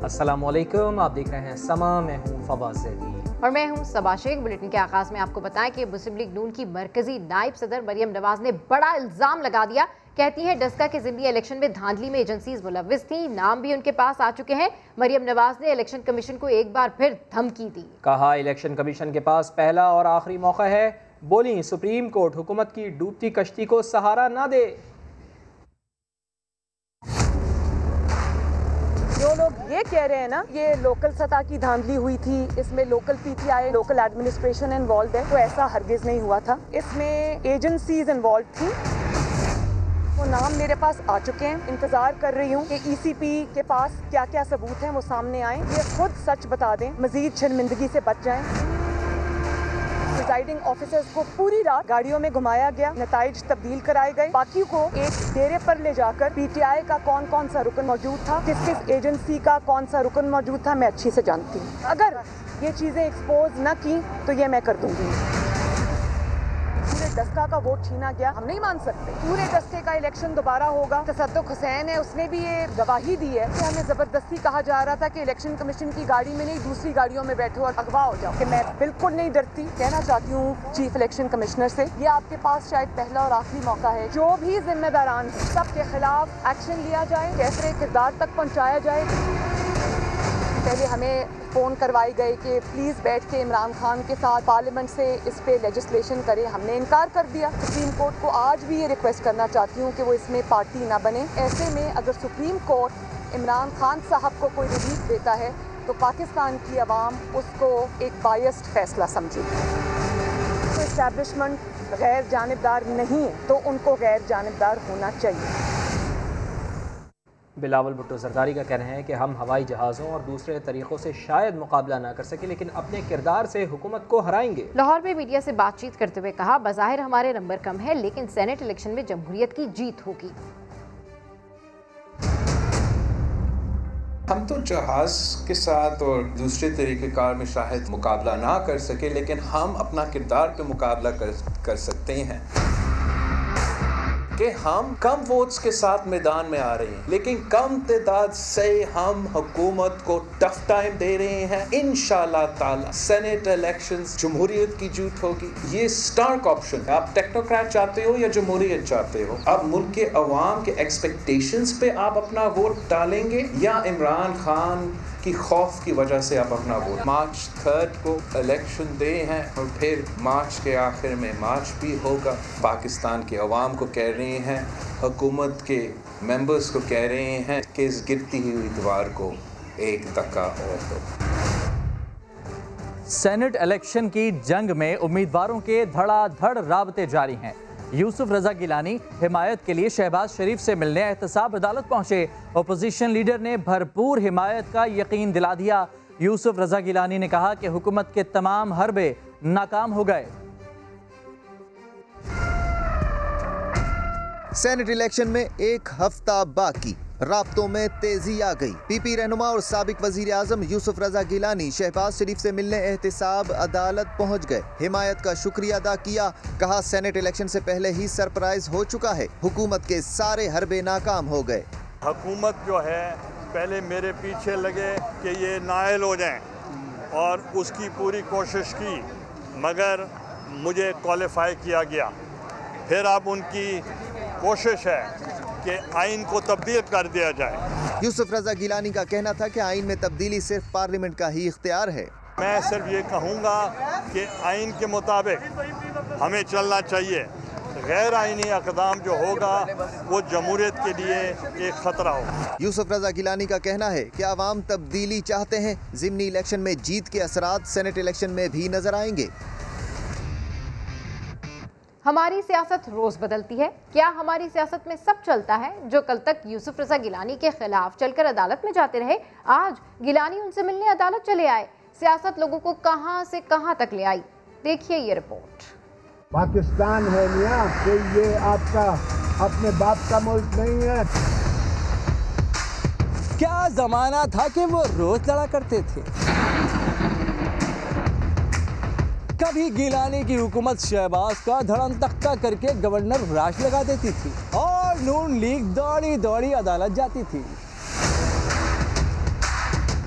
अस्सलामुअलैकुम, आप देख रहे हैं समा। मैं हूँ फवाद ज़ैदी और मैं हूँ सबा शेख। बुलेटिन के आगाज में आपको बताएं कि मुस्लिम लीग नून की मरकजी नायब सदर मरियम नवाज ने बड़ा इल्जाम लगा दिया। कहती हैं डस्का के ज़िमनी इलेक्शन में धांधली में एजेंसीज मुलव्विस थी, नाम भी उनके पास आ चुके हैं। मरियम नवाज ने इलेक्शन कमीशन को एक बार फिर धमकी दी। कहा इलेक्शन कमीशन के पास पहला और आखिरी मौका है। बोली सुप्रीम कोर्ट हुकूमत की डूबती कश्ती को सहारा ना दे। जो लोग ये कह रहे हैं ना ये लोकल सतह की धांधली हुई थी, इसमें local PTI local administration involve है, तो ऐसा हरगिज नहीं हुआ था। इसमें एजेंसीज इन्वॉल्व थी। वो नाम मेरे पास आ चुके हैं, इंतजार कर रही हूँ कि ईसीपी के पास क्या क्या सबूत हैं वो सामने आए, ये खुद सच बता दें, मजीद शर्मिंदगी से बच जाएं। प्रिजाइडिंग ऑफिसर्स को पूरी रात गाड़ियों में घुमाया गया, नताइज तब्दील कराए गए, बाकी को एक डेरे पर ले जाकर पीटीआई का कौन कौन सा रुकन मौजूद था, किस किस एजेंसी का कौन सा रुकन मौजूद था, मैं अच्छी से जानती हूँ। अगर ये चीजें एक्सपोज न की तो ये मैं कर दूंगी। पूरे डस्का का वोट छीना गया, हम नहीं मान सकते। पूरे डस्के का इलेक्शन दोबारा होगा। तसद्दुक हुसैन है, उसने भी ये गवाही दी है कि हमें जबरदस्ती कहा जा रहा था कि इलेक्शन कमीशन की गाड़ी में नहीं दूसरी गाड़ियों में बैठो और अगवा हो जाओ। कि मैं बिल्कुल नहीं डरती। कहना चाहती हूँ चीफ इलेक्शन कमिश्नर से, ये आपके पास शायद पहला और आखिरी मौका है। जो भी जिम्मेदारान है सबके खिलाफ एक्शन लिया जाए, कैसरे किरदार तक पहुँचाया जाए। पहले हमें फ़ोन करवाई गई कि प्लीज़ बैठ के इमरान खान के साथ पार्लियामेंट से इस पे लेजिस्लेशन करें, हमने इनकार कर दिया। सुप्रीम कोर्ट को आज भी ये रिक्वेस्ट करना चाहती हूँ कि वो इसमें पार्टी ना बने। ऐसे में अगर सुप्रीम कोर्ट इमरान खान साहब को कोई रिलीफ देता है तो पाकिस्तान की आवाम उसको एक बायस्ड फैसला समझेगी। तो इस्टेब्लिशमेंट गैर जानिबदार नहीं है तो उनको गैर जानिबदार होना चाहिए। बिलावल भुट्टो जरदारी का कहना है कि हम हवाई जहाज़ों और दूसरे तरीक़ों से शायद मुकाबला ना कर सके, लेकिन अपने किरदार से हुकूमत को हराएंगे। लाहौर में मीडिया से बातचीत करते हुए कहा, बज़ाहिर हमारे नंबर कम है लेकिन सेनेट इलेक्शन में जमहूरियत की जीत होगी। हम तो जहाज के साथ और दूसरे तरीक़ेकार में शायद मुकाबला ना कर सके, लेकिन हम अपना किरदार पे मुकाबला कर सकते हैं कि हम कम वोट्स के साथ मैदान में आ रहे हैं, लेकिन कम तादाद से हम हुकूमत को टफ टाइम दे रहे हैं। इंशाल्लाह ताला सेनेट इलेक्शंस जमहूरियत की जीत होगी। ये स्टार्क ऑप्शन है। आप टेक्नोक्रेट चाहते हो या जमहूरियत चाहते हो? अब मुल्क के अवाम के एक्सपेक्टेशंस पे आप अपना वोट डालेंगे या इमरान खान की खौफ की वजह से आप अपना वोट? मार्च 3 को इलेक्शन डे हैं और फिर मार्च के आखिर में मार्च भी होगा। पाकिस्तान के अवाम को कह रहे हैं, हुकूमत के मेंबर्स को कह रहे हैं कि इस गिरती हुई दीवार को एक धक्का और दो। सेनेट इलेक्शन की जंग में उम्मीदवारों के धड़ाधड़ राबते जारी हैं। यूसुफ रजा गिलानी हिमायत के लिए शहबाज शरीफ से मिलने एहतसाब अदालत पहुंचे। अपोजिशन लीडर ने भरपूर हिमायत का यकीन दिला दिया। यूसुफ रजा गिलानी ने कहा कि हुकूमत के तमाम हरबे नाकाम हो गए। सेनेट इलेक्शन में एक हफ्ता बाकी, राब्तों में तेजी आ गई। पीपी रहनुमा और साबिक वजीर आजम यूसुफ रजा गिलानी शहबाज शरीफ से मिलने एहतसाब अदालत पहुंच गए। हिमायत का शुक्रिया अदा किया। कहा सेनेट इलेक्शन से पहले ही सरप्राइज हो चुका है, हुकूमत के सारे हरबे नाकाम हो गए। हुकूमत जो है पहले मेरे पीछे लगे कि ये नाअहल हो जाएं और उसकी पूरी कोशिश की, मगर मुझे क्वालिफाई किया गया। फिर अब उनकी कोशिश है कि आइन को तब्दील कर दिया जाए। यूसुफ रजा गिलानी का कहना था कि आइन में तब्दीली सिर्फ पार्लियामेंट का ही इख्तियार है। मैं सिर्फ ये कहूँगा कि आइन के मुताबिक हमें चलना चाहिए। गैर आइनी अक़दाम जो होगा वो जमहूरियत के लिए एक ख़तरा होगा। यूसुफ रजा गिलानी का कहना है कि आवाम तब्दीली चाहते हैं। ज़िमनी इलेक्शन में जीत के असरात सेनेट इलेक्शन में भी नजर आएंगे। हमारी सियासत रोज बदलती है। क्या हमारी सियासत में सब चलता है? जो कल तक यूसुफ रजा गिलानी के खिलाफ चलकर अदालत में जाते रहे, आज गिलानी उनसे मिलने अदालत चले आए। सियासत लोगों को कहां से कहां तक ले आई, देखिए ये रिपोर्ट। पाकिस्तान है मियां, कि ये आपका अपने बाप का मुल्क नहीं है। क्या जमाना था कि वो रोज लड़ा करते थे। कभी गिलानी की हुकूमत शहबाज का धड़म तख्ता करके गवर्नर राज लगा देती थी और नून लीग दौड़ी दौड़ी अदालत जाती थी।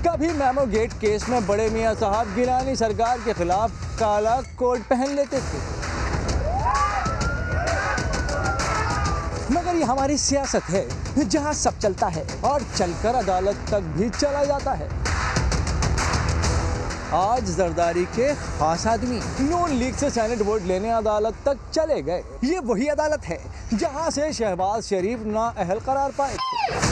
कभी मेमो गेट केस में बड़े मियां साहब गिलानी सरकार के खिलाफ काला कोट पहन लेते थे, मगर ये हमारी सियासत है जहां सब चलता है और चलकर अदालत तक भी चला जाता है। आज जरदारी के खास आदमी नून लीग से सेनेट वोट लेने अदालत तक चले गए। ये वही अदालत है जहां से शहबाज शरीफ नाअहल करार पाए थे।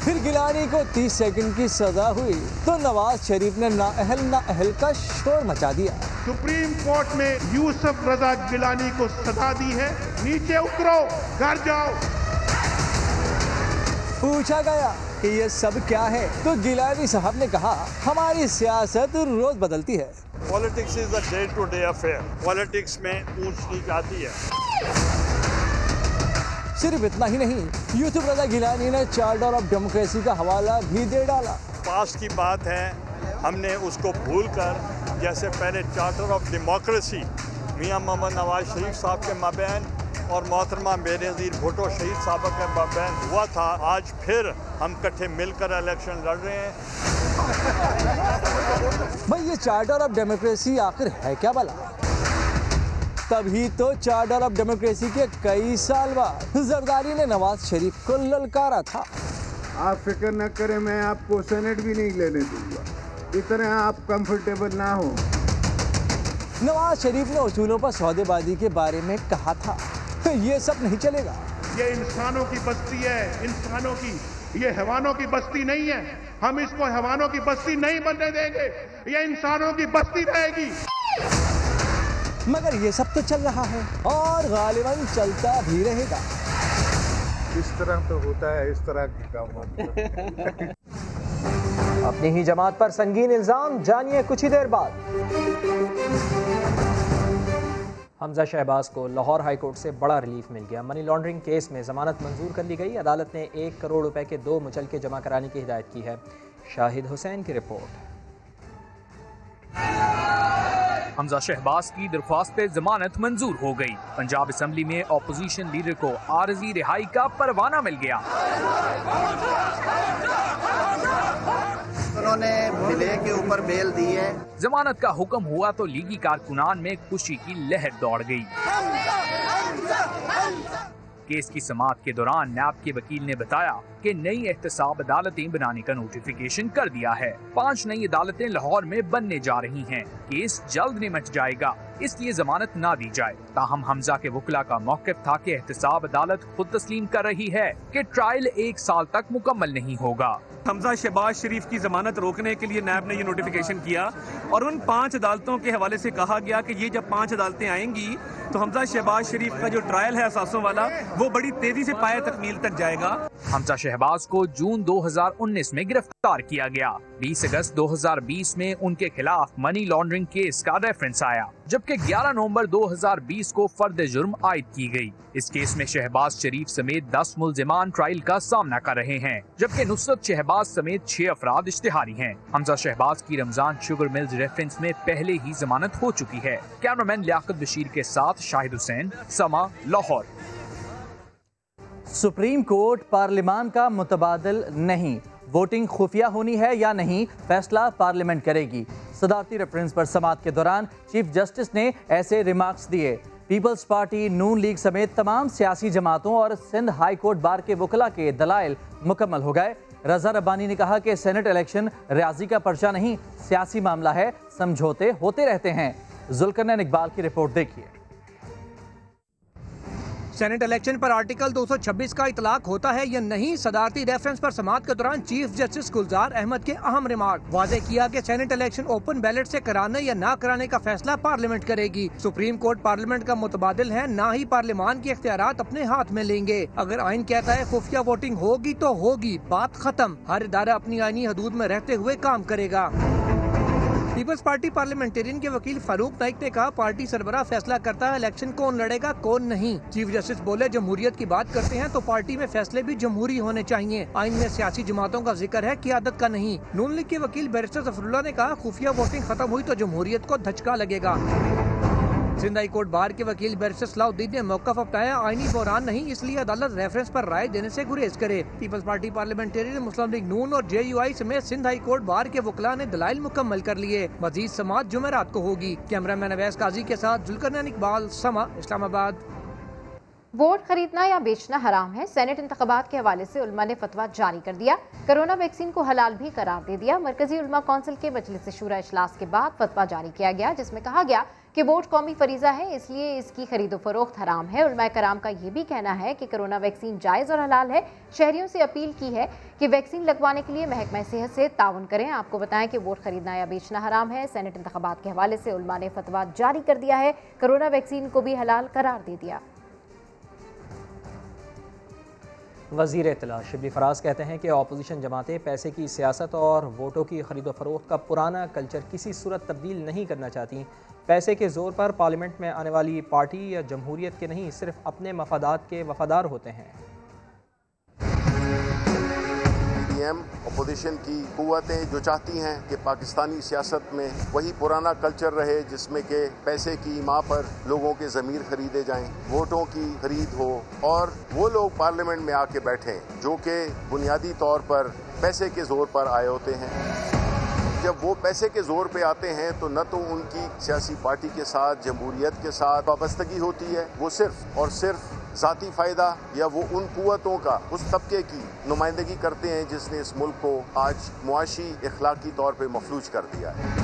फिर गिलानी को 30 सेकंड की सजा हुई तो नवाज शरीफ ने नाअहल का शोर मचा दिया। सुप्रीम कोर्ट ने यूसुफ रजा गिलानी को सजा दी है, नीचे उतरो, घर जाओ। पूछा गया कि ये सब क्या है तो गिलानी साहब ने कहा, हमारी सियासत रोज बदलती है। Politics is a day to day affair. Politics में ऊंच नीच आती है। सिर्फ इतना ही नहीं, यूसुफ रजा गिलानी ने चार्टर ऑफ डेमोक्रेसी का हवाला भी दे डाला। पास की बात है, हमने उसको भूलकर, जैसे पहले चार्टर ऑफ डेमोक्रेसी मियां मोहम्मद नवाज शरीफ साहब के माबैन और मोहतरमा बेनज़ीर भुट्टो शहीद साहब के माबैन हुआ था, आज फिर हम इकट्ठे मिलकर इलेक्शन लड़ रहे हैं। भाई ये चार्टर ऑफ डेमोक्रेसी आखिर है क्या भला? तभी तो चार्टर ऑफ डेमोक्रेसी के कई साल बाद जरदारी ने नवाज शरीफ को ललकारा था। आप फिक्र न करें, मैं आपको सेनेट भी नहीं लेने दूंगा, इतने आप कंफर्टेबल ना हो। नवाज शरीफ ने उसूलों पर सौदेबाजी के बारे में कहा था, ये सब नहीं चलेगा। ये इंसानों की बस्ती है, इंसानों की, ये हैवानों की बस्ती नहीं है। हम इसको हैवानों की बस्ती नहीं बनने देंगे, ये इंसानों की बस्ती रहेगी। मगर ये सब तो चल रहा है और गालिबन चलता भी रहेगा। इस तरह तो होता है, इस तरह के काम। अपनी ही जमात पर संगीन इल्जाम, जानिए कुछ ही देर बाद। हमजा शहबाज को लाहौर हाई कोर्ट से बड़ा रिलीफ मिल गया। मनी लॉन्ड्रिंग केस में जमानत मंजूर कर ली गई। अदालत ने 1 करोड़ रुपए के 2 मुचलके जमा कराने की हिदायत की है। शाहिद हुसैन की रिपोर्ट। हमजा शहबाज की दरख्वास्त पे जमानत मंजूर हो गई। पंजाब असेंबली में ऑपोजिशन लीडर को आरजी रिहाई का परवाना मिल गया। उन्होंने मिले के ऊपर बेल दी है। जमानत का हुक्म हुआ तो लीगी कारकुनान में खुशी की लहर दौड़ गई। केस की समाअत के दौरान नैब के वकील ने बताया कि नई एहतसाब अदालतें बनाने का नोटिफिकेशन कर दिया है। 5 नई अदालतें लाहौर में बनने जा रही हैं। केस जल्द निमट जाएगा, इसलिए जमानत ना दी जाए। ताहम हमजा के वकला का मौक़िफ़ था कि एहतसाब अदालत खुद तस्लीम कर रही है कि ट्रायल 1 साल तक मुकम्मल नहीं होगा। हमजा शहबाज शरीफ की जमानत रोकने के लिए नैब ने ये नोटिफिकेशन किया और उन 5 अदालतों के हवाले से कहा गया कि ये जब 5 अदालतें आएंगी तो हमजा शहबाज शरीफ का जो ट्रायल है असासों वाला, वो बड़ी तेजी से पाया तकमील तक जाएगा। हमजा शहबाज को जून 2019 में गिरफ्तार किया गया। 20 अगस्त 2020 में उनके खिलाफ मनी लॉन्ड्रिंग केस का रेफरेंस आया, जबकि 11 नवंबर 2020 को फर्द जुर्म आयद की गई। इस केस में शहबाज शरीफ समेत 10 मुल्जिमान ट्रायल का सामना कर रहे हैं, जबकि नुसरत शहबाज समेत 6 अफराद इश्तिहारी हैं। हमजा शहबाज की रमजान शुगर मिल्स रेफरेंस में पहले ही जमानत हो चुकी है। कैमरामैन लियाकत बशीर के साथ शाहिद हुसैन, समा, लाहौर। सुप्रीम कोर्ट पार्लिमान का मुतबादिल नहीं, वोटिंग खुफिया होनी है या नहीं, फैसला पार्लियामेंट करेगी। सदारती रेफरेंस पर समाअत के दौरान चीफ जस्टिस ने ऐसे रिमार्क्स दिए। पीपल्स पार्टी, नून लीग समेत तमाम सियासी जमातों और सिंध हाई कोर्ट बार के वकला के दलाइल मुकम्मल हो गए। रजा रब्बानी ने कहा कि सेनेट इलेक्शन रियाजी का पर्चा नहीं, सियासी मामला है, समझौते होते रहते हैं। जुल्करनैन इकबाल की रिपोर्ट देखिए। सेनेट इलेक्शन पर आर्टिकल 226 का इतलाक होता है या नहीं, सदारती रेफरेंस पर समाअत के दौरान चीफ जस्टिस गुलजार अहमद के अहम रिमार्क। वाज़े किया कि सेनेट इलेक्शन ओपन बैलेट से कराने या ना कराने का फैसला पार्लियामेंट करेगी। सुप्रीम कोर्ट पार्लियामेंट का मुतबादिल है, ना ही पार्लियामान के इख्तियारात अपने हाथ में लेंगे। अगर आइन कहता है खुफिया वोटिंग होगी तो होगी, बात खत्म। हर इदारा अपनी आईनी हदूद में रहते हुए काम करेगा। पीपल्स पार्टी पार्लियामेंटेरियन के वकील फारूक नाइक ने कहा, पार्टी सरबराह फैसला करता है इलेक्शन कौन लड़ेगा कौन नहीं। चीफ जस्टिस बोले, जमहूरियत की बात करते हैं तो पार्टी में फैसले भी जमहूरी होने चाहिए। आइन में सियासी जमातों का जिक्र है, क़ियादत का नहीं। नून लीग के वकील बैरिस्टर जफरुल्लाह ने कहा, खुफिया वोटिंग खत्म हुई तो जमहूरियत को धचका लगेगा। सिंध हाई कोर्ट बार के वकील बैरिस्टर सलाउद्दीन ने मौक़िफ़ अपनाया, आईनी बहरान नहीं इसलिए अदालत रेफरेंस पर राय देने से गुरेज करे। पीपल्स पार्टी पार्लियामेंटेरियन, मुस्लिम लीग नून और JUI समेत सिंध हाई कोर्ट बार के वकला ने दलाइल मुकम्मल कर लिए। मजीद समाअत जुमेरात को होगी। कैमरामैन अवैस काजी के साथ जुल्करनैन इकबाल, समा, इस्लामाबाद। वोट खरीदना या बेचना हराम है, सेनेट इंतखाबात के हवाले से उलमा ने फतवा जारी कर दिया। कोरोना वैक्सीन को हलाल भी करार दे दिया। मरकजी उलमा कौंसिल के मजलिस शूरा इजलास के बाद फतवा जारी किया गया, जिसमें कहा गया कि वोट कौमी फरीजा है, इसलिए इसकी खरीदो फरोख्त हराम है। उलमा कराम का ये भी कहना है कि कोरोना वैक्सीन जायज़ और हलाल है। शहरियों से अपील की है कि वैक्सीन लगवाने के लिए महकमा सेहत से ताउन करें। आपको बताएं कि वोट खरीदना या बेचना हराम है। सेनेट इंतखाबात के हवाले से उलमा ने फतवा जारी कर दिया है। कोरोना वैक्सीन को भी हलाल करार दे दिया। वज़ीर इत्तला शिबली फराज कहते हैं कि अपोजिशन जमातें पैसे की सियासत और वोटों की खरीदो फरोख्त का पुराना कल्चर किसी सूरत तब्दील नहीं करना चाहती। पैसे के ज़ोर पर पार्लियामेंट में आने वाली पार्टी या जमहूरियत के नहीं, सिर्फ अपने मफादात के वफादार होते हैं। अपोजिशन की कुव्वतें जो चाहती हैं कि पाकिस्तानी सियासत में वही पुराना कल्चर रहे जिसमें कि पैसे की माँ पर लोगों के ज़मीर खरीदे जाएं, वोटों की खरीद हो और वो लोग पार्लियामेंट में आके बैठें जो कि बुनियादी तौर पर पैसे के ज़ोर पर आए होते हैं। जब वो पैसे के जोर पे आते हैं तो न तो उनकी सियासी पार्टी के साथ, जमहूरियत के साथ वाबस्तगी होती है, वो सिर्फ और सिर्फ ज़ाती फ़ायदा या वो उन कुव्वतों का, उस तबके की नुमाइंदगी करते हैं जिसने इस मुल्क को आज मुआशी इखलाकी तौर पे मफलूज कर दिया है।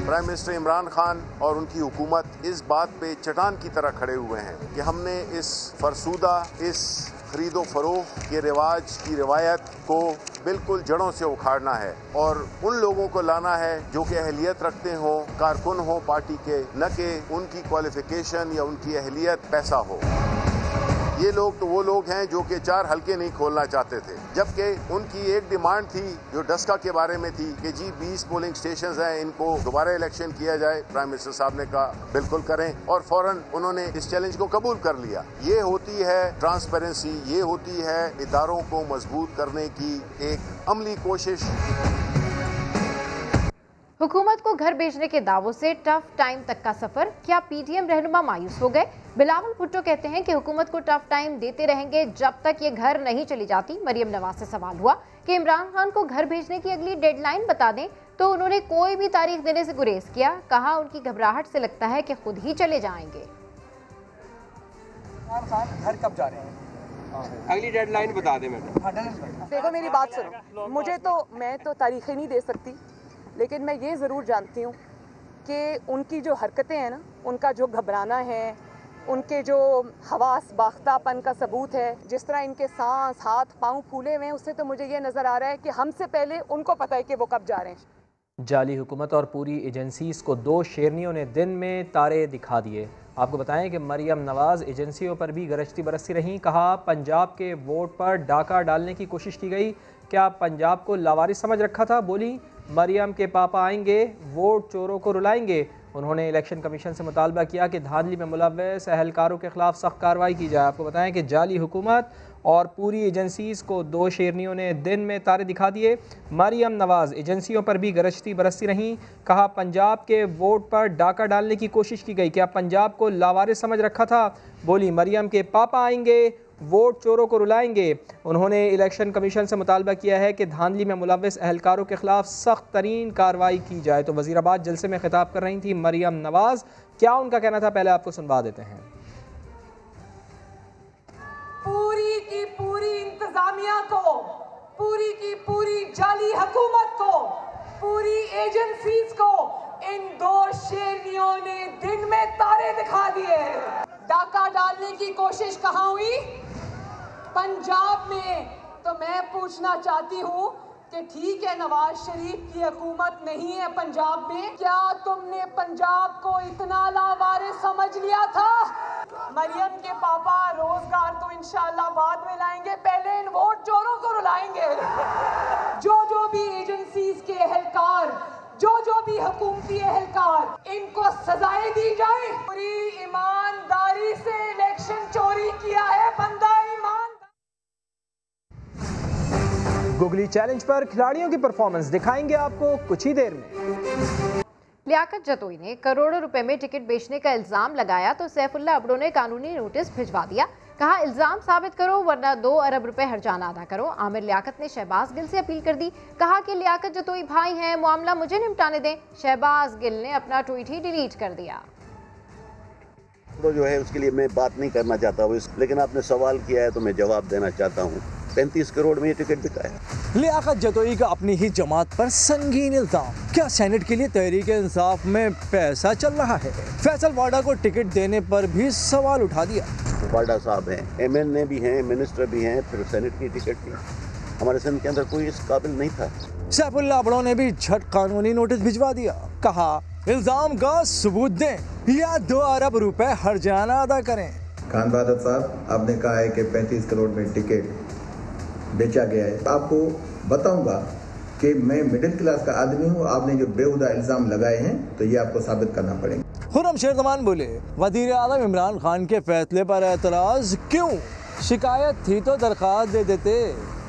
प्राइम मिनिस्टर इमरान खान और उनकी हुकूमत इस बात पे चट्टान की तरह खड़े हुए हैं कि हमने इस फरसूदा, इस खरीदो फरोख्त के रिवाज की रिवायत को बिल्कुल जड़ों से उखाड़ना है और उन लोगों को लाना है जो कि अहलियत रखते हों, कारकुन हों पार्टी के, न कि उनकी क्वालिफिकेशन या उनकी अहलियत पैसा हो। ये लोग तो वो लोग हैं जो कि 4 हल्के नहीं खोलना चाहते थे, जबकि उनकी एक डिमांड थी जो डस्का के बारे में थी कि जी 20 पोलिंग स्टेशंस हैं, इनको दोबारा इलेक्शन किया जाए। प्राइम मिनिस्टर साहब ने कहा बिल्कुल करें और फौरन उन्होंने इस चैलेंज को कबूल कर लिया। ये होती है ट्रांसपेरेंसी, ये होती है इदारों को मजबूत करने की एक अमली कोशिश। हुकूमत को घर भेजने के दावों से टफ टाइम तक का सफर, क्या PDM रहनुमा मायूस हो गए? बिलावल भुट्टो कहते हैं कि हुकूमत को टफ टाइम देते रहेंगे जब तक ये घर नहीं चली जाती। मरियम नवाज से सवाल हुआ कि इमरान खान को घर भेजने की अगली डेडलाइन बता दें, तो उन्होंने कोई भी तारीख देने से गुरेज किया। कहा उनकी घबराहट से लगता है कि खुद ही चले जाएंगे। घर कब जा रहे हैं? अगली डेडलाइन बता दें मैडम। देखो मेरी बात सुनो, मैं तो तारीखें नहीं दे सकती, लेकिन मैं ये ज़रूर जानती हूँ कि उनकी जो हरकतें हैं ना, उनका जो घबराना है, उनके जो हवास बाख्तापन का सबूत है, जिस तरह इनके सांस, हाथ पाँव फूले हुए हैं, उससे तो मुझे ये नज़र आ रहा है कि हमसे पहले उनको पता है कि वो कब जा रहे हैं। जाली हुकूमत और पूरी एजेंसीज़ को 2 शेरनियों ने दिन में तारे दिखा दिए। आपको बताएं कि मरियम नवाज़ एजेंसियों पर भी गरजती बरसती रहीं। कहा पंजाब के वोट पर डाका डालने की कोशिश की गई, क्या पंजाब को लावारिस समझ रखा था? बोली मरियम के पापा आएंगे, वोट चोरों को रुलाएंगे। उन्होंने इलेक्शन कमीशन से मुतालबा किया कि धांधली में मुलव्वस अहलकारों के खिलाफ सख्त कार्रवाई की जाए। आपको बताएं कि जाली हुकूमत और पूरी एजेंसीज़ को 2 शेरनियों ने दिन में तारे दिखा दिए। मरियम नवाज़ एजेंसियों पर भी गरजती बरसती रहीं। कहा पंजाब के वोट पर डाका डालने की कोशिश की गई, क्या पंजाब को लावारिस समझ रखा था? बोली मरियम के पापा आएंगे, वोट चोरों को रुलाएंगे। उन्होंने इलेक्शन कमीशन से मुतालबा किया है कि धांधली में मुलव्वस अहलकारों के खिलाफ सख्त तरीन कार्रवाई की जाए। तो वज़ीराबाद जलसे में खिताब कर रही थी मरियम नवाज़। क्या उनका कहना था, पहले आपको सुनवा देते हैं। पूरी की पूरी इंतजामिया को, पूरी की पूरी जाली हुकूमत को, पूरी एजेंसीज को इन 2 शेरनियों ने दिन में तारे दिखा दिए। डाका डालने की कोशिश कहाँ हुई? पंजाब में। तो मैं पूछना चाहती हूँ कि ठीक है, नवाज शरीफ की हुकूमत नहीं है पंजाब में, क्या तुमने पंजाब को इतना लावारिस समझ लिया था? मरियम के पापा रोजगार तो इंशाल्लाह बाद में लाएंगे, पहले इन वोट चोरों को रुलाएंगे। जो भी एजेंसीज के एहलकार, जो भी हुकूमती एहलकार, इनको सजाएं दी जाए। पूरी ईमानदारी से इलेक्शन चोरी किया है बंदा ईमान। गुगली चैलेंज पर खिलाड़ियों की परफॉर्मेंस दिखाएंगे आपको कुछ ही देर में। लियाकत जतोई ने करोड़ों रुपए में टिकट बेचने का इल्जाम लगाया तो सैफुल्लाह अबड़ो ने कानूनी नोटिस भिजवा दिया। कहा इल्जाम साबित करो वरना 2 अरब रुपए हर्जाना अदा करो। आमिर लियाकत ने शहबाज गिल से अपील कर दी। कहा कि लियाकत जतोई भाई हैं, मामला मुझे निपटाने दें। शहबाज गिल ने अपना ट्वीट ही डिलीट कर दिया। तो जो है उसके लिए मैं बात नहीं करना चाहता हूँ, लेकिन आपने सवाल किया है तो मैं जवाब देना चाहता हूँ। 35 करोड़ में ये टिकट बिका है। लियाकत जतोई का अपनी ही जमात पर संगीन इल्जाम। क्या सेनेट के लिए तहरीक इंसाफ में पैसा चल रहा है? फैसल वाडा को टिकट देने पर भी सवाल उठा दिया। वाडा साहब हैं, MNA भी हैं, मिनिस्टर भी हैं, फिर सेनेट की टिकट भी। हमारे सिंध के अंदर कोई इस काबिल नहीं था। सैफुल्लाह अबड़ो ने भी झट कानूनी नोटिस भिजवा दिया। कहा इल्जाम का सबूत दें या 2 अरब रुपए हर्जाना अदा करें। खान बहादुर साहब, आपने कहा है कि 35 करोड़ में टिकट बेचा गया है। आपको बताऊंगा कि मैं मिडिल क्लास का आदमी हूँ। आपने जो बेहुदा इल्जाम लगाए हैं तो ये आपको साबित करना पड़ेगा। खुर्रम शेरजमान बोले वज़ीर आज़म इमरान खान के फैसले पर एतराज क्यों? शिकायत थी तो दरख्वास्त दे देते।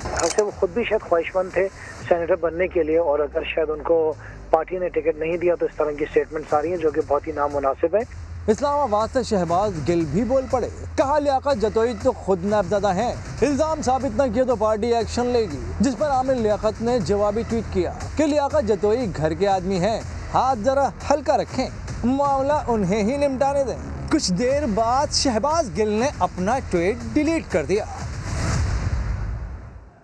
वैसे वो खुद भी शायद ख्वाहिशमंद थे सेनेटर बनने के लिए, और अगर शायद उनको पार्टी ने टिकट नहीं दिया तो इस तरह की स्टेटमेंट्स आ रही हैं जो कि बहुत ही नामुनासिब है। इस्लामाबाद से शहबाज गिल भी बोल पड़े। कहा लियाकत जतोई तो खुद नामजदा हैं, इल्जाम साबित न किए तो पार्टी एक्शन लेगी। जिस पर आमिर लियाकत ने जवाबी ट्वीट किया कि लियाकत जतोई घर के आदमी हैं, हाथ जरा हल्का रखें, मामला उन्हें ही निपटाने दें। कुछ देर बाद शहबाज गिल ने अपना ट्वीट डिलीट कर दिया।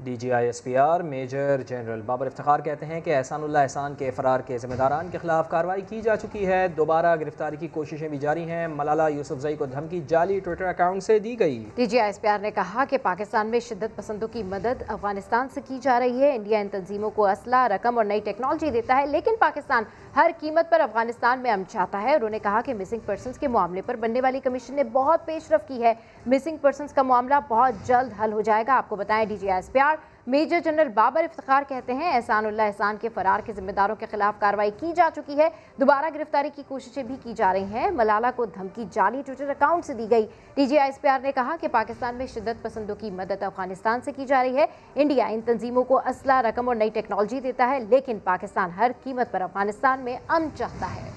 DGI-SPR major general Babar Iftikhar कहते हैं कि एहसानुल्लाह एहसान के फरार के ज़िम्मेदारान के खिलाफ कार्रवाई की जा चुकी है। दोबारा गिरफ्तारी की कोशिशें भी जारी हैं। मलाला यूसुफजई को धमकी जाली ट्विटर अकाउंट से दी गई। DGI-SPR ने कहा कि पाकिस्तान में शिद्दत पसंदों की मदद अफगानिस्तान से की जा रही है। इंडिया इन तंजीमों को असला, रकम और नई टेक्नोलॉजी देता है, लेकिन पाकिस्तान हर कीमत पर अफगानिस्तान में अमन चाहता है। उन्होंने कहा कि मिसिंग पर्सनस के मामले पर बनने वाली कमीशन ने बहुत पेशरफ की है। मिसिंग पर्सनस का मामला बहुत जल्द हल हो जाएगा। आपको बताएं DGI-SPR major general Babar Iftikhar कहते हैं एहसानुल्लाह एहसान के फरार के जिम्मेदारों के खिलाफ कार्रवाई की जा चुकी है। दोबारा गिरफ्तारी की कोशिशें भी की जा रही हैं। मलाला को धमकी जाली ट्विटर अकाउंट से दी गई। DGI-SPR ने कहा कि पाकिस्तान में शिद्दत पसंदों की मदद अफगानिस्तान से की जा रही है। इंडिया इन तंजीमों को असला, रकम और नई टेक्नोलॉजी देता है, लेकिन पाकिस्तान हर कीमत पर अफगानिस्तान में अमन चाहता है।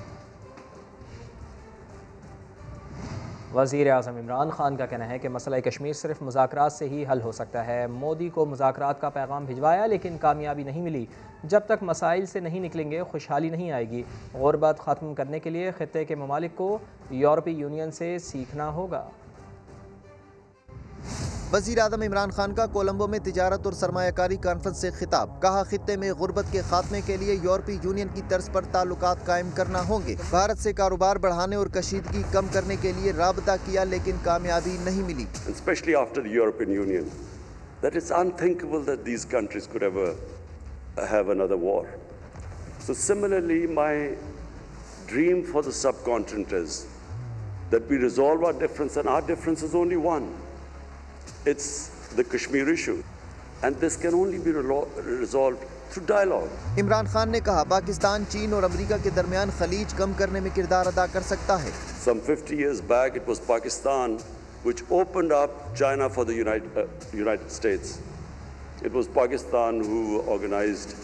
वज़ीर आज़म इमरान खान का कहना है कि मसला कश्मीर सिर्फ मुज़ाकरात से ही हल हो सकता है। मोदी को मुज़ाकरात का पैगाम भिजवाया लेकिन कामयाबी नहीं मिली। जब तक मसाइल से नहीं निकलेंगे खुशहाली नहीं आएगी। गुरबत ख़त्म करने के लिए ख़ित्ते के ममालिक को यूरोपीय यूनियन से सीखना होगा। वज़ीर आज़म इमरान खान का कोलंबो में तिजारत और सरमायाकारी कॉन्फ्रेंस से खिताब। कहा खित्ते में गुर्बत के खात्मे के लिए यूरोपीय यूनियन की तर्ज पर ताल्लुकात कायम करना होंगे। भारत से कारोबार बढ़ाने और कशीदगी कम करने के लिए राबता किया लेकिन कामयाबी नहीं मिली। Especially after the European Union, that it's unthinkable that these countries could ever have another war. So similarly, my dream for the subcontinent is that we resolve our difference, and our difference is only one. It's the Kashmir issue, and this can only be resolved through dialogue. Imran Khan ने कहा पाकिस्तान, चीन और America के दरमियान खलीज कम करने में किरदार अदा कर सकता है। Some 50 years back, it was Pakistan which opened up China for the United States. It was Pakistan who organized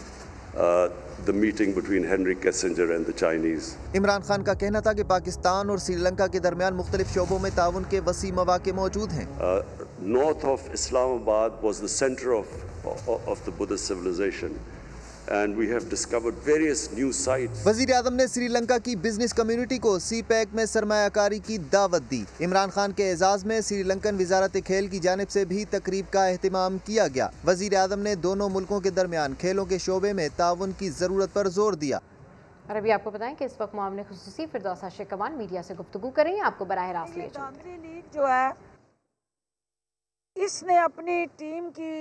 the meeting between Henry Kissinger and the Chinese. Imran Khan का कहना था कि पाकिस्तान और श्रीलंका के दरमियान मुख्तलिफ शोबों में ताउन के वसी मौके मौजूद हैं। North of Islamabad was the center of the Buddhist civilization, and we have discovered various new sites. वज़ीर आज़म ने श्रीलंका की बिजनेस कम्युनिटी को CPEC में सरमायाकारी की दावत दी। इमरान खान के एजाज में श्रीलंकन वजारत खेल की जानिब से भी तकरीब का एहतमाम किया गया। वज़ीर आज़म ने दोनों मुल्कों के दरमियान खेलों के शोबे में ताउन की जरूरत पर जोर दिया। और अभी आपको बताएं कि इस वक्त मामले खुसूसी फिरदौस आशिक कमान मीडिया से गुफ्तगू कर रही हैं। आपको बराह रास्त ले दांदली लीग जो है इसने अपनी टीम की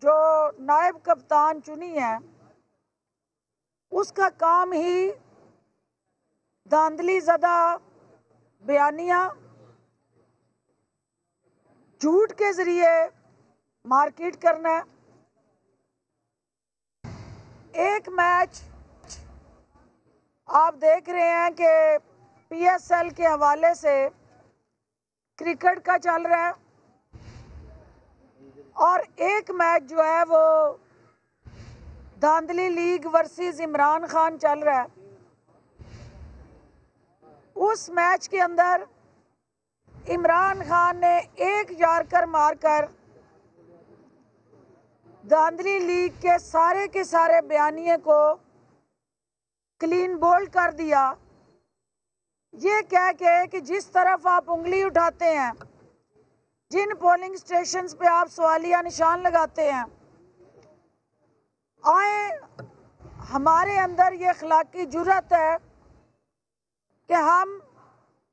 जो नायब कप्तान चुनी है उसका काम ही धांधली ज़दा बयानिया, झूठ के जरिए मार्केट करना है। एक मैच आप देख रहे हैं कि PSL के हवाले से क्रिकेट का चल रहा है और एक मैच जो है वो धांधली लीग वर्सेस इमरान खान चल रहा है। उस मैच के अंदर इमरान खान ने एक यॉर्कर मारकर धांधली लीग के सारे बयानिए को क्लीन बोल्ड कर दिया, ये कह के कि जिस तरफ आप उंगली उठाते हैं, जिन पोलिंग स्टेशंस पे आप सवालिया निशान लगाते हैं, आए हमारे अंदर ये अखलाकी जुर्रत है कि हम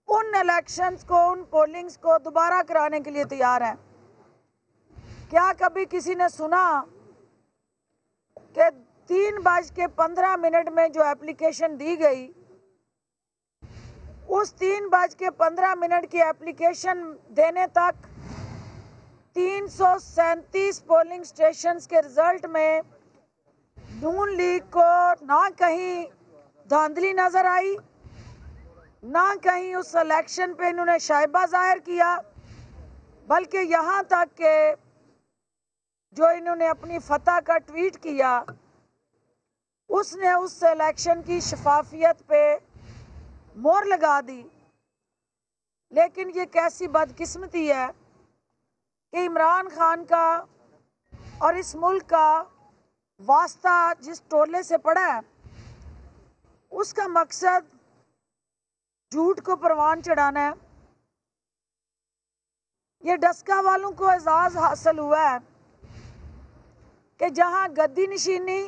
उन इलेक्शंस को, उन पोलिंग्स को दोबारा कराने के लिए तैयार हैं। क्या कभी किसी ने सुना कि 3:15 में जो एप्लीकेशन दी गई, उस 3:15 की एप्लीकेशन देने तक 337 पोलिंग स्टेशंस के रिजल्ट में नून लीग को ना कहीं धांधली नजर आई, ना कहीं उस इलेक्शन पे इन्होंने शाइबा जाहिर किया, बल्कि यहाँ तक के जो इन्होंने अपनी फतह का ट्वीट किया, उसने उस इलेक्शन की शफाफियत पे मोहर लगा दी। लेकिन ये कैसी बदकिस्मती है कि इमरान खान का और इस मुल्क का वास्ता जिस टोले से पड़ा है, उसका मकसद झूठ को परवान चढ़ाना है। ये डस्का वालों को एजाज हासिल हुआ है कि जहां गद्दी नशीनी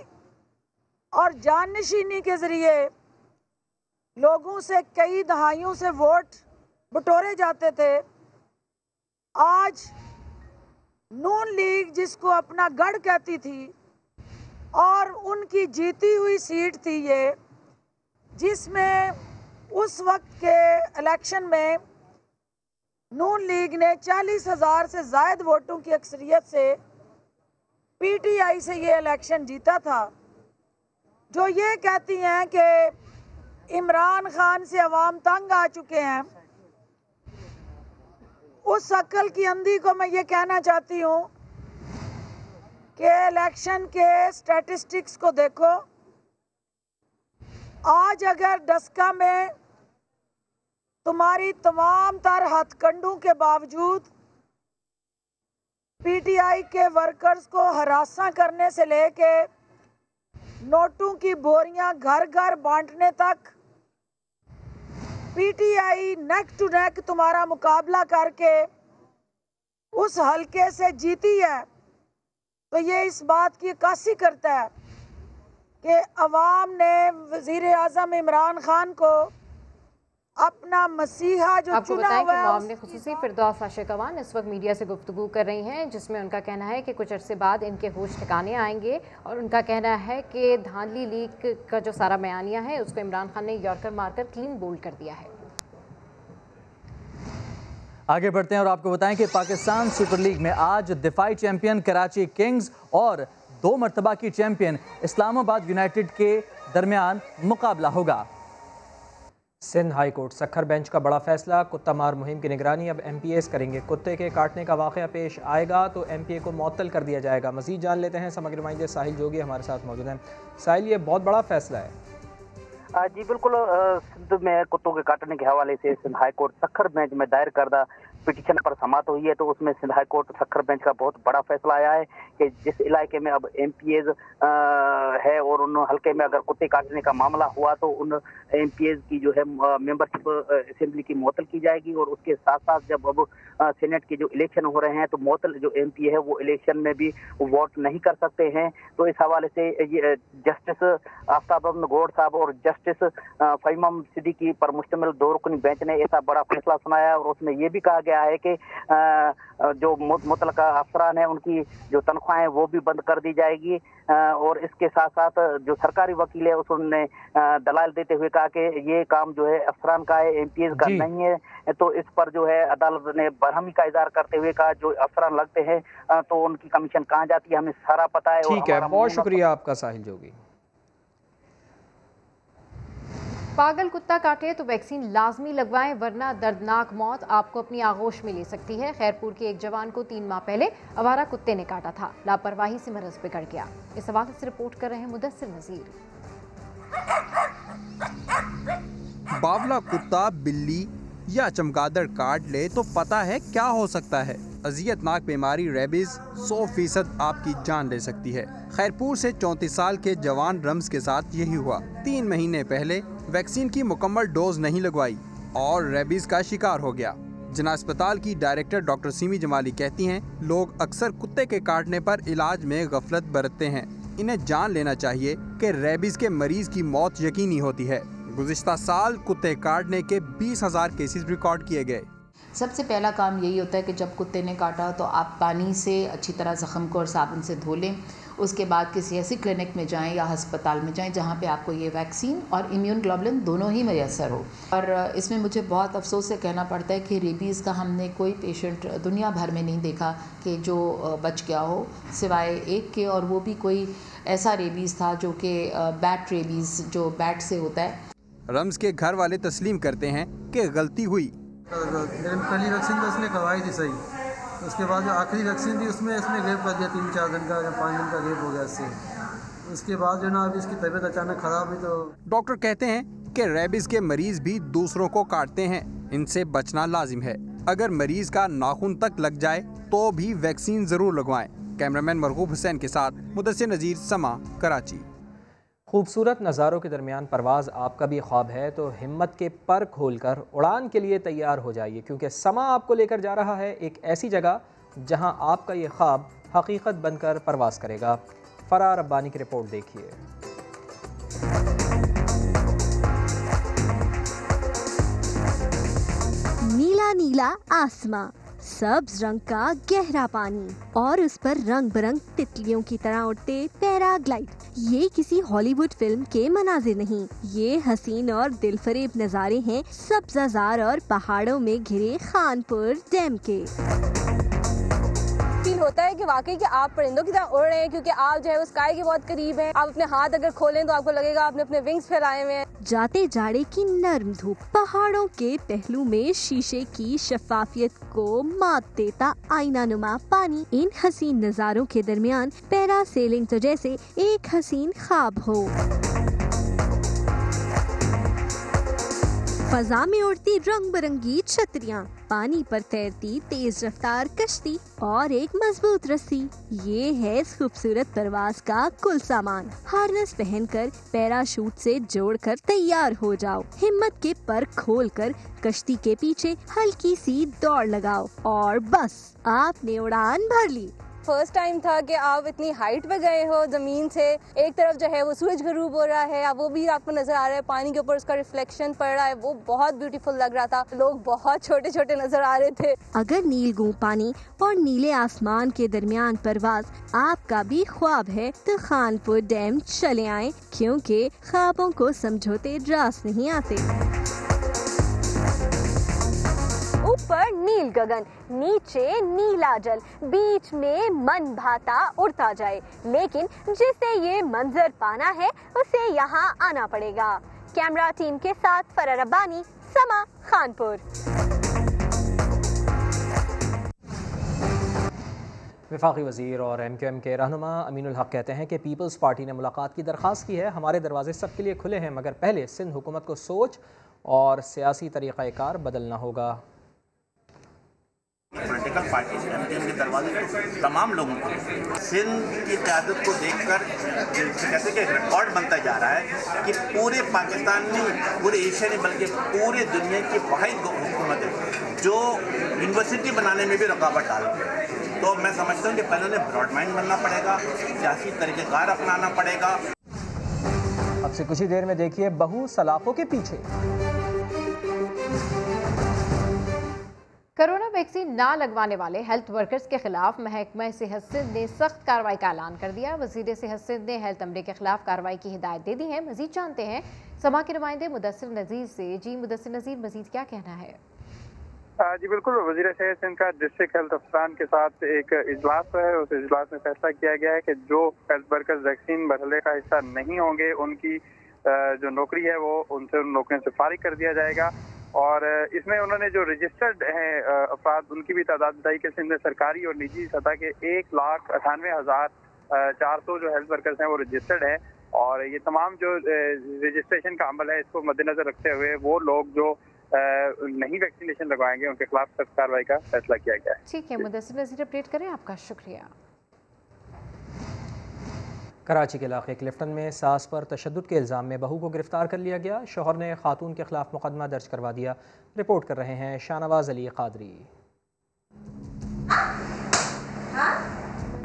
और जान नशीनी के जरिए लोगों से कई दहाइयों से वोट बटोरे जाते थे, आज नून लीग जिसको अपना गढ़ कहती थी और उनकी जीती हुई सीट थी ये, जिसमें उस वक्त के इलेक्शन में नून लीग ने 40,000 से ज़ायद वोटों की अक्सरियत से पीटीआई से ये इलेक्शन जीता था। जो ये कहती हैं कि इमरान खान से अवाम तंग आ चुके हैं, उस अक्ल की अंधी को मैं ये कहना चाहती हूँ कि इलेक्शन के स्टैटिस्टिक्स को देखो। आज अगर डस्का में तुम्हारी तमाम तर हथकंडों के बावजूद पीटीआई के वर्कर्स को हरासा करने से लेके नोटों की बोरियां घर घर बांटने तक पीटीआई नेक टू नेक तुम्हारा मुकाबला करके उस हलके से जीती है, तो ये इस बात की अक्कासी करता है कि अवाम ने वज़ीर आज़म इमरान खान को अपना मसीहा जो आपको चुना बताएं हुआ कि है मामले खुसूसी फिरदौस आशिकवान इस वक्त मीडिया से गुफ्तगू कर रही हैं, जिसमें उनका कहना है कि कुछ अरसे बाद इनके होश ठिकाने आएंगे और उनका कहना है कि धांधली लीग का जो सारा बयानिया है उसको इमरान खान ने यॉर्कर मारकर क्लीन बोल्ड कर दिया है। आगे बढ़ते हैं और आपको बताएं कि पाकिस्तान सुपर लीग में आज दिफाई चैंपियन कराची किंग्स और 2 मरतबा की चैंपियन इस्लामाबाद यूनाइटेड के दरमियान मुकाबला होगा। Sindh high court Sukkur bench का बड़ा फैसला, कुत्ता मार मुहिम की निगरानी अब MPAs करेंगे। कुत्ते के काटने का वाक़या पेश आएगा तो MPA को मुअत्तल कर दिया जाएगा। मज़ीद जान लेते हैं, समग्र नुमाइंदे साहिल जोगी हमारे साथ मौजूद हैं। साहिल, ये बहुत बड़ा फैसला है। जी बिल्कुल, सिंध में कुत्तों के काटने के हवाले से Sindh high court Sukkur bench में दायर करदा पिटीशन पर समाअत हुई है, तो उसमें Sindh high court Sukkur bench का बहुत बड़ा फैसला आया है कि जिस इलाके में अब MPAs है और उन हल्के में अगर कुत्ते काटने का मामला हुआ तो उन MPAs की जो है मेंबरशिप असेंबली की मुअत्तल की जाएगी। और उसके साथ साथ जब अब सेनेट के जो इलेक्शन हो रहे हैं तो मुअत्तल जो MP है वो इलेक्शन में भी वोट नहीं कर सकते हैं। तो इस हवाले से ये जस्टिस आफ्ताब गौड़ साहब और जस्टिस फहीम सिद्दीकी पर मुश्तमिल 2 रुकनी बेंच ने ऐसा बड़ा फैसला सुनाया और उसमें ये भी कहा गया है कि जो मुतलका अफसरान है उनकी जो तनख्वाहें वो भी बंद कर दी जाएगी। और इसके साथ साथ जो सरकारी वकील है उसने दलाल देते हुए कहा कि ये काम जो है अफसरान का है, MPAs का नहीं है। तो इस पर जो है अदालत ने बरहमी का इज़हार करते हुए कहा जो अफसरान लगते हैं तो उनकी कमीशन कहाँ जाती है हमें सारा पता है। ठीक है, बहुत शुक्रिया आपका साहिल जोगी। पागल कुत्ता काटे तो वैक्सीन लाजमी लगवाएं वरना दर्दनाक मौत आपको अपनी आगोश में ले सकती है। खैरपुर के एक जवान को 3 माह पहले आवारा कुत्ते ने काटा था। लापरवाही से मरज बिगड़ गया। इस हवाले से रिपोर्ट कर रहे हैं मुदस्सिर नज़ीर। बावला कुत्ता, बिल्ली या चमगादड़ काट ले तो पता है क्या हो सकता है। अजियतनाक बीमारी रेबीज 100% आपकी जान ले सकती है। खैरपुर से 34 साल के जवान रम्स के साथ यही हुआ। 3 महीने पहले वैक्सीन की मुकम्मल डोज नहीं लगवाई और रेबीज का शिकार हो गया। जना अस्पताल की डायरेक्टर डॉक्टर सिमी जमाली कहती हैं, लोग अक्सर कुत्ते के काटने पर इलाज में गफलत बरतते हैं। इन्हें जान लेना चाहिए कि रेबीज के मरीज की मौत यकीनी होती है। गुज़िश्ता साल कुत्ते काटने के 20,000 केसेस रिकॉर्ड किए गए। सबसे पहला काम यही होता है कि जब कुत्ते ने काटा तो आप पानी से अच्छी तरह ज़ख़म को और साबुन से धो लें। उसके बाद किसी ऐसी क्लिनिक में जाएं या अस्पताल में जाएं जहां पे आपको ये वैक्सीन और इम्यून ग्लोबुलिन दोनों ही मैसर हो। और इसमें मुझे बहुत अफसोस से कहना पड़ता है कि रेबीज़ का हमने कोई पेशेंट दुनिया भर में नहीं देखा कि जो बच गया हो, सिवाय एक के, और वो भी कोई ऐसा रेबीज़ था जो कि बैट रेबीज़ जो बैट से होता है। रम्स के घर वाले तस्लीम करते हैं कि गलती हुई। पहली वैक्सीन तो उसने करवाई थी सही, उसके बाद जो आखिरी वैक्सीन थी उसमें इसने गैप कर दिया, 3-4 दिन का या 5 दिन का गैप हो गया इससे। उसके बाद जो ना अभी इसकी तबीयत अचानक ख़राब हुई तो डॉक्टर कहते हैं कि रेबीज के मरीज भी दूसरों को काटते हैं, इनसे बचना लाजिम है। अगर मरीज का नाखून तक लग जाए तो भी वैक्सीन जरूर लगवाएं। कैमरामैन मरगूब हुसैन के साथ मुदस्सिर नज़ीर, समा, कराची। खूबसूरत नज़ारों के दरमियान परवाज़ आपका भी ख्वाब है तो हिम्मत के पर खोलकर उड़ान के लिए तैयार हो जाइए, क्योंकि समा आपको लेकर जा रहा है एक ऐसी जगह जहां आपका ये ख्वाब हकीकत बनकर परवाज़ करेगा। फरार रब्बानी की रिपोर्ट देखिए। नीला नीला आसमां, सब्ज रंग का गहरा पानी और उस पर रंग बिरंग तितलियों की तरह उड़ते पैराग्लाइड। ये किसी हॉलीवुड फिल्म के मनाजिर नहीं, ये हसीन और दिलफरेब नज़ारे हैं सब्ज़ाज़ार और पहाड़ों में घिरे खानपुर डैम के। फील होता है कि वाकई कि आप परिंदों की तरह उड़ रहे हैं, क्योंकि आप जो है वो स्काई के बहुत करीब हैं। आप अपने हाथ अगर खोलें तो आपको लगेगा आपने अपने विंग्स फैलाए हुए हैं। जाते जाड़े की नर्म धूप, पहाड़ों के पहलू में शीशे की शफाफियत को मात देता आईना नुमा पानी। इन हसीन नज़ारों के दरमियान पैरासेलिंग तो जैसे एक हसीन ख्वाब हो। फजा में उड़ती रंग बिरंगी छतरियाँ, पानी पर तैरती तेज रफ्तार कश्ती और एक मजबूत रस्सी, ये है इस खूबसूरत परवाज का कुल सामान। हार्नेस पहनकर पैराशूट से जोड़कर तैयार हो जाओ। हिम्मत के पर खोलकर कश्ती के पीछे हल्की सी दौड़ लगाओ और बस आपने उड़ान भर ली। फर्स्ट टाइम था कि आप इतनी हाइट पे गए हो जमीन से। एक तरफ जो है वो सूरज गरूब हो रहा है, वो भी आपको नजर आ रहा है, पानी के ऊपर उसका रिफ्लेक्शन पड़ रहा है, वो बहुत ब्यूटीफुल लग रहा था। लोग बहुत छोटे छोटे नजर आ रहे थे। अगर नीलगू पानी और नीले आसमान के दरमियान परवाज आपका भी ख्वाब है तो खानपुर डैम चले आए, क्योंकि ख्वाबों को समझौते रास नहीं आते। ऊपर नील गगन, नीचे नीला जल, बीच में मन भाता उड़ता जाए, लेकिन जिसे ये मंजर पाना है उसे यहाँ आना पड़ेगा। कैमरा टीम के साथ फरार रब्बानी, समा, खानपुर। वफाकी वज़ीर और MQM के रहनुमा अमीनुल हक कहते हैं कि पीपल्स पार्टी ने मुलाकात की दरख्वास्त की है। हमारे दरवाजे सबके लिए खुले हैं, मगर पहले सिंध हुकूमत को सोच और सियासी तरीक़ाकार बदलना होगा। पॉलिटिकल पार्टीज MQM के दरवाजे तमाम लोगों को सिंध की क़यादत को देखकर कहते कि एक रिकॉर्ड बनता जा रहा है कि पूरे पाकिस्तान में, पूरे एशिया में, बल्कि पूरे दुनिया की वाहिद हुकूमत है जो यूनिवर्सिटी बनाने में भी रुकावट डालती है। तो मैं समझता हूँ कि पहले उन्हें ब्रॉड माइंड बनना पड़ेगा, सियासी तरीक़ेकार अपनाना पड़ेगा। अब से कुछ ही देर में देखिए बहू सलाखों के पीछे। कोरोना वैक्सीन ना लगवाने वाले हेल्थ वर्कर्स के खिलाफ महकमा सेहत सिंध ने सख्त कार्रवाई का ऐलान कर दिया। वज़ीर सेहत सिंध ने हेल्थ अमले के खिलाफ कार्रवाई की हिदायत दे दी है। मजीद जानते हैं समा के नुमाइंदे मुदस्सिर नज़ीर से। जी मुदस्सिर नज़ीर, मजीद क्या कहना है? जी बिल्कुल, वज़ीर सेहत सिंध का डिस्ट्रिक्ट हेल्थ अफसरान के साथ एक इजलास है। उस इजलास में फैसला किया गया है कि जो हेल्थ वर्कर्स वैक्सीन मरहले का हिस्सा नहीं होंगे उनकी जो नौकरी है वो उनसे उन नौकरियों से फारिग कर दिया जाएगा। और इसमें उन्होंने जो रजिस्टर्ड हैं अफराद उनकी भी तादाद बताई कि सिंध में सरकारी और निजी सतह के 1,98,400 जो हेल्थ वर्कर्स हैं वो रजिस्टर्ड हैं। और ये तमाम जो रजिस्ट्रेशन का अमल है इसको मद्देनजर रखते हुए वो लोग जो नहीं वैक्सीनेशन लगवाएंगे उनके खिलाफ सख्त कार्रवाई का फैसला किया गया है। ठीक है, मुदस्सिर नज़ीर अपडेट करें, आपका शुक्रिया। कराची के इलाके क्लिफ्टन में सास पर तशद्दुद के इल्ज़ाम में बहू को गिरफ्तार कर लिया गया। शौहर ने खातून के खिलाफ मुकदमा दर्ज करवा दिया। रिपोर्ट कर रहे हैं शाहनवाज अली कादरी।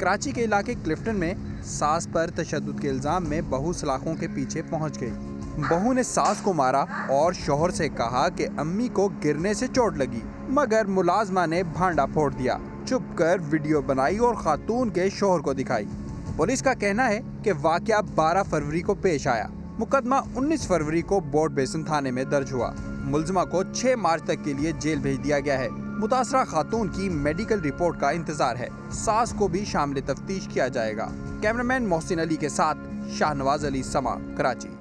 कराची के इलाके क्लिफ्टन में सास पर तशद्दुद के इल्ज़ाम में बहू सलाखों के पीछे पहुंच गई। बहू ने सास को मारा और शौहर से कहा कि अम्मी को गिरने से चोट लगी, मगर मुलाजमा ने भांडा फोड़ दिया। चुप कर वीडियो बनाई और खातून के शौहर को दिखाई। पुलिस का कहना है कि वाकया 12 फरवरी को पेश आया। मुकदमा 19 फरवरी को बोर्ड बेसन थाने में दर्ज हुआ। मुलजिमा को 6 मार्च तक के लिए जेल भेज दिया गया है। मुतासरा खातून की मेडिकल रिपोर्ट का इंतजार है। सास को भी शामिल तफ्तीश किया जाएगा। कैमरामैन मोहसिन अली के साथ शाहनवाज अली, समा, कराची।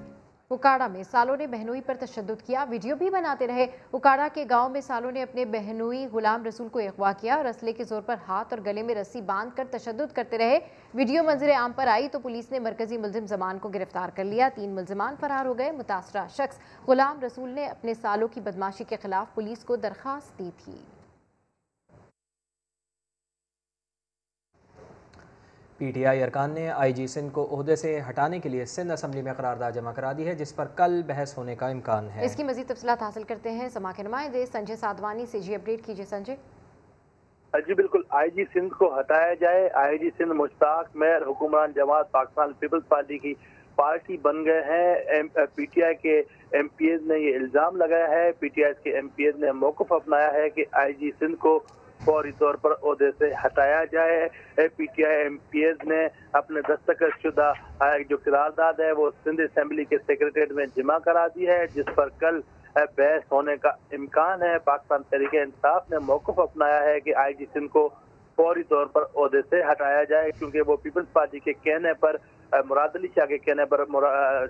उकाड़ा में सालों ने बहनोई पर तशद्दुद किया, वीडियो भी बनाते रहे। उकाड़ा के गांव में सालों ने अपने बहनोई गुलाम रसूल को अगवा किया और असले के जोर पर हाथ और गले में रस्सी बांधकर तशद्दुद करते रहे। वीडियो मंजर आम पर आई तो पुलिस ने मरकजी मुलजिम जमान को गिरफ्तार कर लिया। 3 मुलजिमान फरार हो गए। मुतासरा शख्स गुलाम रसूल ने अपने सालों की बदमाशी के खिलाफ पुलिस को दरखास्त दी थी। PTI अरकान ने IG सिंध को ओहदे से हटाने के लिए सिंध असम्बली में करारदाद जमा करा दी है, जिस पर कल बहस होने का इम्कान है। इसकी मजीद तफसीलात हासिल करते हैं समा के नुमाइंदे संजय साधवानी से। जी अपडेट कीजिए संजय। जी बिल्कुल, IG सिंध को हटाया जाए। IG सिंध मुश्ताक मेयर हुक्मरान जमात पाकिस्तान पीपल्स पार्टी की पार्टी बन गए हैं। PTI के MPs ने ये इल्ज़ाम लगाया है। PTI के MPs ने मौक़िफ़ अपनाया है कि IG सिंध को फौरी तौर पर ओहदे से हटाया जाए। PTI MPs ने अपने दस्तखत शुदा जो करारदाद है वो सिंध असम्बली के सेक्रेटरीट में जमा करा दी है, जिस पर कल बहस होने का इम्कान है। पाकिस्तान तहरीक इंसाफ ने मौक़िफ़ अपनाया है कि IG सिंध को फौरी तौर पर ओहदे से हटाया जाए, क्योंकि वो पीपल्स पार्टी के कहने पर, मुराद अली शाह के कहने पर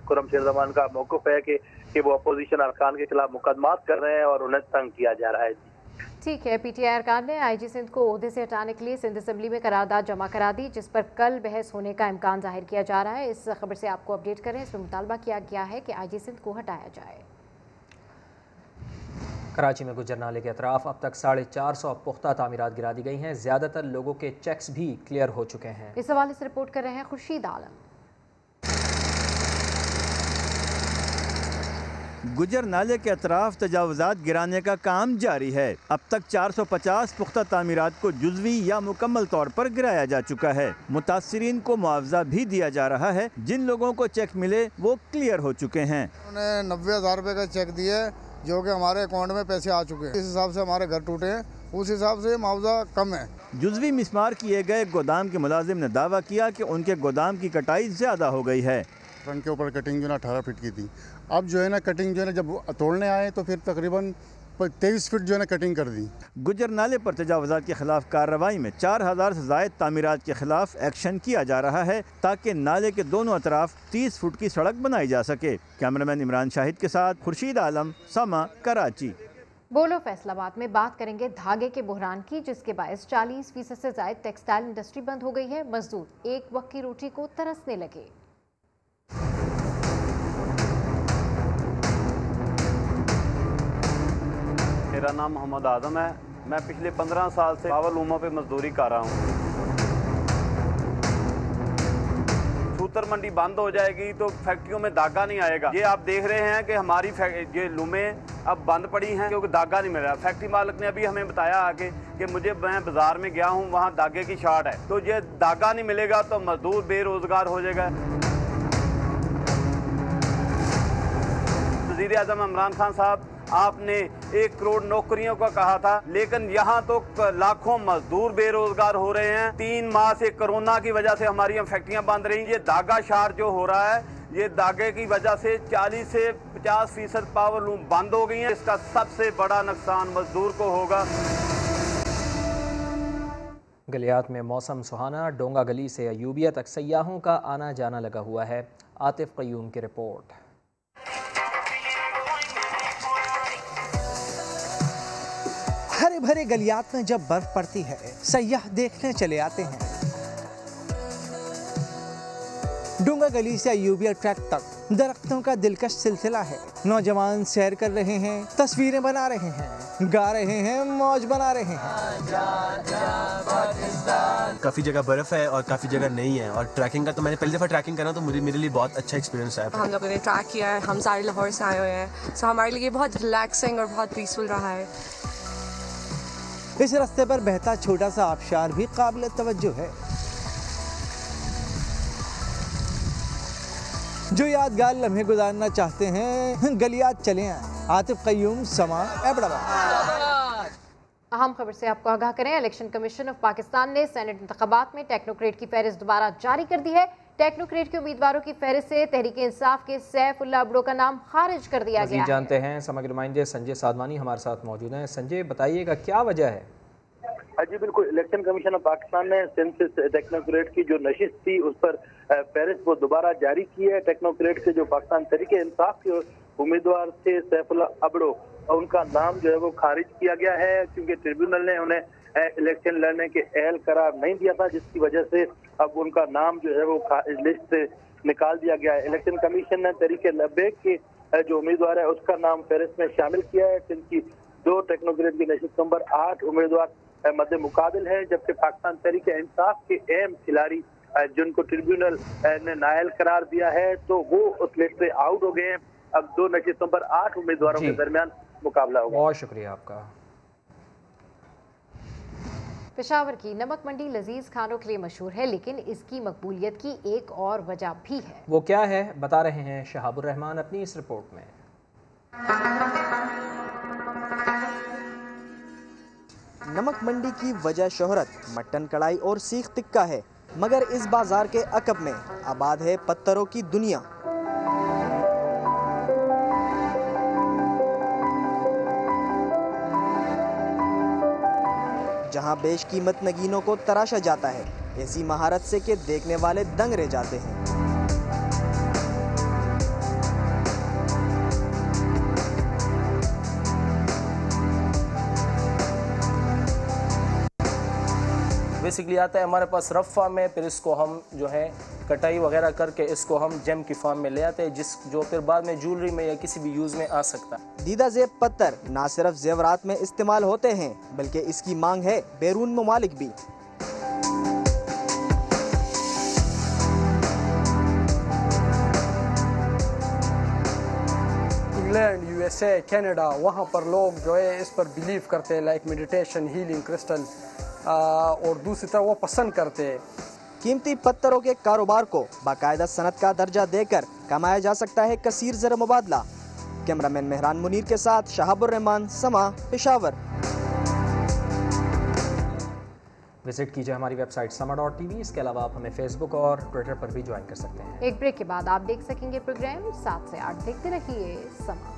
खुर्रम शेरजमान का मौक़िफ़ है कि वो अपोजिशन अरकान के खिलाफ मुकदमात कर रहे हैं और उन्हें तंग किया जा रहा है। ठीक है, PTI अरकान ने IG सिंध को ओहदे से हटाने के लिए सिंध असम्बली में करारदाद जमा करा दी, जिस पर कल बहस होने का इम्कान जाहिर किया जा रहा है। इस खबर से आपको अपडेट करें। इसमें मुतालबा किया गया है कि IG सिंध को हटाया जाए। कराची में गुजर नाले के अतराफ अब तक 450 पुख्ता तामीरात गिरा दी गई हैं। ज़्यादातर लोगों के चेक्स भी क्लियर हो चुके हैं। इस हवाले से रिपोर्ट कर रहे हैं खुर्शीद आलम। गुजर नाले के अतराफ तजावुज़ात गिराने का काम जारी है। अब तक 450 पुख्ता तामीरात को जुज़वी या मुकम्मल तौर पर गिराया जा चुका है। मुतासिरीन को मुआवजा भी दिया जा रहा है। जिन लोगों को चेक मिले वो क्लियर हो चुके हैं। उन्होंने 90,000 रुपये का चेक दिए, जो कि हमारे अकाउंट में पैसे आ चुके हैं। इस हिसाब से हमारे घर टूटे हैं, उस हिसाब से मुआवजा कम है। जुज़वी मिसमार किए गए गोदाम के मुलाजिम ने दावा किया कि उनके गोदाम की कटाई ज़्यादा हो गई है। फ्रंट के ऊपर कटिंग जो है 18 फीट की थी, अब जो है ना कटिंग जो है जब तोड़ने आए तो फिर तकरीबन 23 फीट जो है ना कटिंग कर दी। गुजर नाले पर तजावुज़ात के खिलाफ कार्रवाई में 4000 से ज़ायद तामीरात के खिलाफ एक्शन किया जा रहा है, ताकि नाले के दोनों अतराफ 30 फुट की सड़क बनाई जा सके। कैमरामैन इमरान शाहिद के साथ खुर्शीद आलम, समा, कराची। बोलो फैसलाबाद में बात करेंगे धागे के बहरान की, जिसके बायस 40% से ज़ायद टेक्सटाइल इंडस्ट्री बंद हो गई है। मजदूर एक वक्त की रोटी को तरसने लगे। मेरा नाम मोहम्मद आजम है। मैं पिछले 15 साल से पावर लूमों पे मजदूरी कर रहा हूँ। सूतर मंडी बंद हो जाएगी तो फैक्ट्रियों में धागा नहीं आएगा। ये आप देख रहे हैं कि हमारी ये लूमें अब बंद पड़ी हैं क्योंकि धागा नहीं मिल रहा। फैक्ट्री मालिक ने अभी हमें बताया आगे कि मैं बाजार में गया हूँ, वहाँ धागे की शार्ट है, तो ये धागा नहीं मिलेगा तो मजदूर बेरोजगार हो जाएगा। वज़ीर आज़म इमरान खान साहब, आपने 1 करोड़ नौकरियों का कहा था, लेकिन यहाँ तो लाखों मजदूर बेरोजगार हो रहे हैं। 3 माह से कोरोना की वजह से हमारी फैक्ट्रियां बंद रही। ये धागा शार जो हो रहा है, ये धागे की वजह से 40 से 50% पावर लूम बंद हो गई हैं। इसका सबसे बड़ा नुकसान मजदूर को होगा। गलियात में मौसम सुहाना। डोंगा गली से अयूबिया तक सयाहों का आना जाना लगा हुआ है। आतिफ क़य्यूम की रिपोर्ट। हरे भरे गलियात में जब बर्फ पड़ती है, सयाह देखने चले आते हैं। डूंगा गली से यूबिया ट्रैक तक दरख्तों का दिलकश सिलसिला है। नौजवान सैर कर रहे हैं, तस्वीरें बना रहे हैं, गा रहे हैं, मौज बना रहे हैं। काफ़ी जगह बर्फ़ है और काफ़ी जगह नहीं है, और ट्रैकिंग का तो मैंने पहली दफ़ा ट्रैकिंग करा तो मेरे लिए बहुत अच्छा एक्सपीरियंस है। हम लोगों ने ट्रैक किया है, हम सारे लाहौर से आए हुए हैं, सो हमारे लिए बहुत रिलैक्सिंग और बहुत पीसफुल रहा है। इस रास्ते पर बहता छोटा सा आबशार भी काबिल तवज्जो है। जो यादगार लम्हे गुजारना चाहते हैं, गलियात चले आए। आतिफ कयूम, समा, एबटाबाद। अहम खबर से आपको आगाह करें, इलेक्शन कमीशन ऑफ पाकिस्तान ने सेनेट इंतखाबात में टेक्नोक्रेट की फहरिस्त दोबारा जारी कर दी है। टेक्नोक्रेट के उम्मीदवारों की फहरिस्त से तहरीक इंसाफ के सैफुल्लाह अबड़ो का नाम खारिज कर दिया गया है। जानते हैं समा के नुमाइंदे संजय साधवानी हमारे साथ मौजूद हैं। संजय, बताइएगा क्या वजह है? जी बिल्कुल, इलेक्शन कमीशन ऑफ पाकिस्तान ने सेंसस टेक्नोक्रेट की जो नशिस्त थी उस पर फहरिस्त वो दोबारा जारी की है। टेक्नोक्रेट के जो पाकिस्तान तहरीक इंसाफ के उम्मीदवार थे सैफुल्लाह अबड़ो, उनका नाम जो है वो खारिज किया गया है, क्योंकि ट्रिब्यूनल ने उन्हें इलेक्शन लड़ने के अहल करार नहीं दिया था, जिसकी वजह से अब उनका नाम जो है वो लिस्ट से निकाल दिया गया है। इलेक्शन कमीशन ने तहरीक लब्बैक के जो उम्मीदवार है उसका नाम फहरिस्त में शामिल किया है। जिनकी 2 टेक्नोक्रेट की नशिस्त नंबर 8 उम्मीदवार मद्दे मुकाबिल है, जबकि पाकिस्तान तहरीक इंसाफ के अहम खिलाड़ी जिनको ट्रिब्यूनल ने नाअहल करार दिया है तो वो उस लिस्ट से आउट हो गए हैं। अब 2 नशिस्त नंबर 8 उम्मीदवारों के दरमियान मुकाबला होगा। बहुत शुक्रिया आपका। पेशावर की नमक मंडी लजीज खानों के लिए मशहूर है, लेकिन इसकी मकबूलियत की एक और वजह भी है। वो क्या है, बता रहे हैं शहाबुर रहमान अपनी इस रिपोर्ट में। नमक मंडी की वजह शोहरत मटन कढ़ाई और सीख टिक्का है, मगर इस बाजार के अकब में आबाद है पत्थरों की दुनिया। जहां बेशकीमत नगीनों को तराशा जाता है, ऐसी महारत से कि देखने वाले दंग रह जाते हैं। बेसिकली आता है हमारे पास रफ फार्म में, फिर इसको हम जो है कटाई वगैरह करके इसको हम जेम की फार्म में ले आते हैं, जो फिर बाद में ज्वेलरी में या किसी भी यूज़ में आ सकता है। दीदा जेब पत्थर न सिर्फ जेवरात में इस्तेमाल होते हैं, बल्कि इसकी मांग है बैरून ममालिक भी। इंग्लैंड, USA, कनाडा, वहाँ पर लोग जो है इस पर बिलीव करते हैं, लाइक मेडिटेशन, हीलिंग, क्रिस्टल, और दूसरी तरफ वो पसंद करते हैं। कीमती पत्थरों के कारोबार को बाकायदा सनत का दर्जा देकर कमाया जा सकता है कसीर ज़र मुबादला। कैमरामैन मेहरान मुनीर के साथ शहाबुर रहमान, समा, पेशावर। विजिट कीजिए हमारी वेबसाइट sama.tv। इसके अलावा आप हमें फेसबुक और ट्विटर पर भी ज्वाइन कर सकते हैं। एक ब्रेक के बाद आप देख सकेंगे प्रोग्राम 7 से 8। देखते रहिए समा।